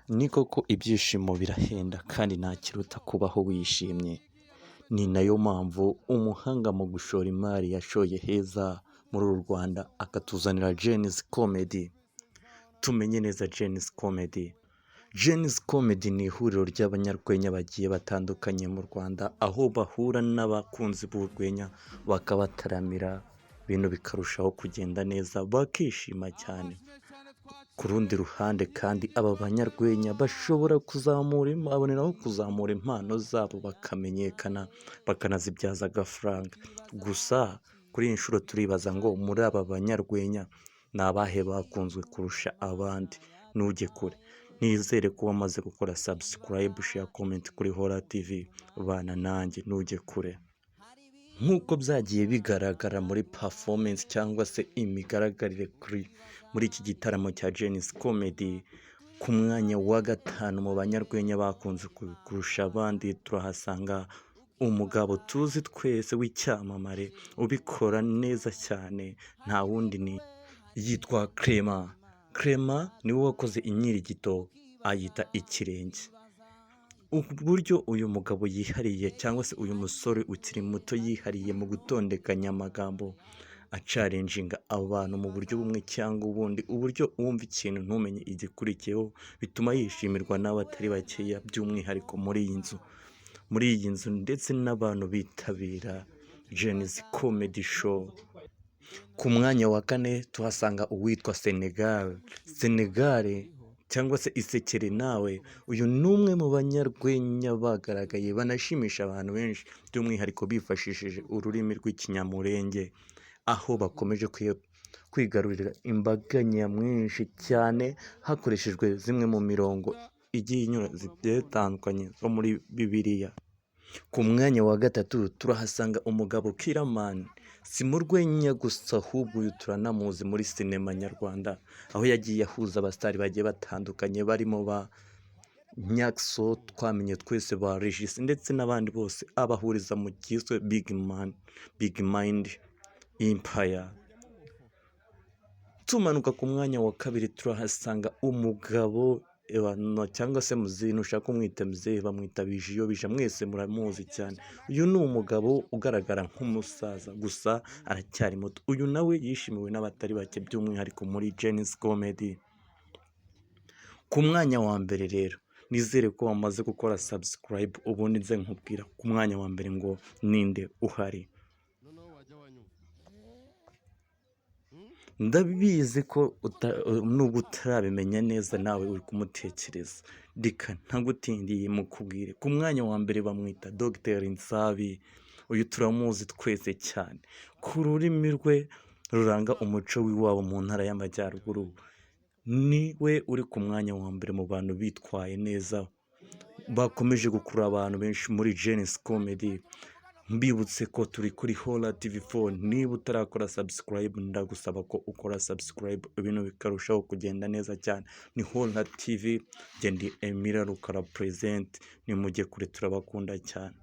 Ni koko ibyishimo birahenda kandi nta kiruta kubaho wishimye. Ni nayo mpamvu umuhanga mu gushora imari yashoye heza muri uru Rwanda akatuzanira Genius Comedy. Tumenye neza Genius Comedy. Genius Comedy ni ihuriro ry'abanyarwenya bagiye batandukanye mu Rwanda, aho bahura n'abakunzi b'urwenya bakabataramira, ibintu bikarushaho kugenda neza bakishima cyane. Ku rundi ruhande kandi aba banyarwenya bashobora baboneraho kuzamura impano zabo bakamenyekana, bakanazibyaza agafaranga. Gusa kuri iyi nshuro turibaza ngo muri aba banyarwenya ni abahe bakunzwe kurusha abandi? Ntujye kure, nizere ko wamaze gukora subscribe, share, comment kuri Hora TV, bana nanjye ntujye kure. Nk'uko byagiye bigaragara muri performance cyangwa se imigaragarire muri iki gitaramo cya Genius Comedy, ku mwanya wa gatanu mu banyarwenya bakunze kurusha abandi turahasanga umugabo tuzi twese w'icyamamare ubikora neza cyane, nta wundi ni yitwa Clement. Clement niwe wakoze inyirigito ayita ikirenge. Uburyo uyu mugabo yihariye cyangwa se uyu musore ukiri muto yihariye mu gutondekanya amagambo acarenjinga abantu mu buryo bumwe cyangwa ubundi, uburyo wumva ikintu ntumenye igikurikiyeho, bituma yishimirwa n'abatari bakeya, by'umwihariko muri iyi nzu ndetse n'abantu bitabira Genius Comedy Show. Ku mwanya wa kane tuhasanga uwitwa Senegal cyangwa se Isekere nawe. Uyu ni umwe mu banyarwenya bagaragaye banashimisha abantu benshi, by'umwihariko bifashishije ururimi rw'ikinyamurenge, aho bakomeje kwigarurira imbaga nyamwinshi cyane hakoreshejwe zimwe mu mirongo igiye inyura zitandukanye zo muri Bibiliya. Ku mwanya wa gatatu turahasanga umugabo Kiraman. Si mu rwenya gusa ahubwo uyu turanamuzi muri sinema nyarwanda, aho yagiye ahuza abasitari bagiye batandukanye barimo ba Nyakso, twamenye twese, ba Regis ndetse n'abandi bose, abahuriza mu cyiswe Big Mind Empire. Tumanuka ku mwanya wa kabiri turahasanga umugabo cyangwa se muzehe, nushaka kumwita muzehe bamwita Bijiyobija, mwese muramuzi cyane. Uyu ni umugabo ugaragara nk'umusaza gusa aracyari muto. Uyu nawe yishimiwe n'abatari bake, by'umwihariko muri Genius Comedy. Ku mwanya wa mbere rero nizere ko wamaze gukora subscribe, ubundi nze nkubwira ku mwanya wa mbere ngo ninde uhari. Ndabizi ko nubwo utarabimenya neza nawe uri kumutekereza, reka ntagutindiye mukubwire. Ku mwanya wa mbere bamwita Dr Nsabi. Uyu turamuzi twese cyane ku rurimi rwe ruranga umuco w'iwabo mu ntara y'Amajyaruguru. Ni we uri ku mwanya wa mbere mu bantu bitwaye neza bakomeje gukurura abantu benshi muri Genius Comedy. Mbibutse ko turi kuri Hora TV4. Niba utarakora subscribe ndagusaba ko ukora subscribe, ibintu bikarushaho kugenda neza cyane. Ni Hora TV, ndi Emira Rukara present. Nimujye kure, turabakunda cyane.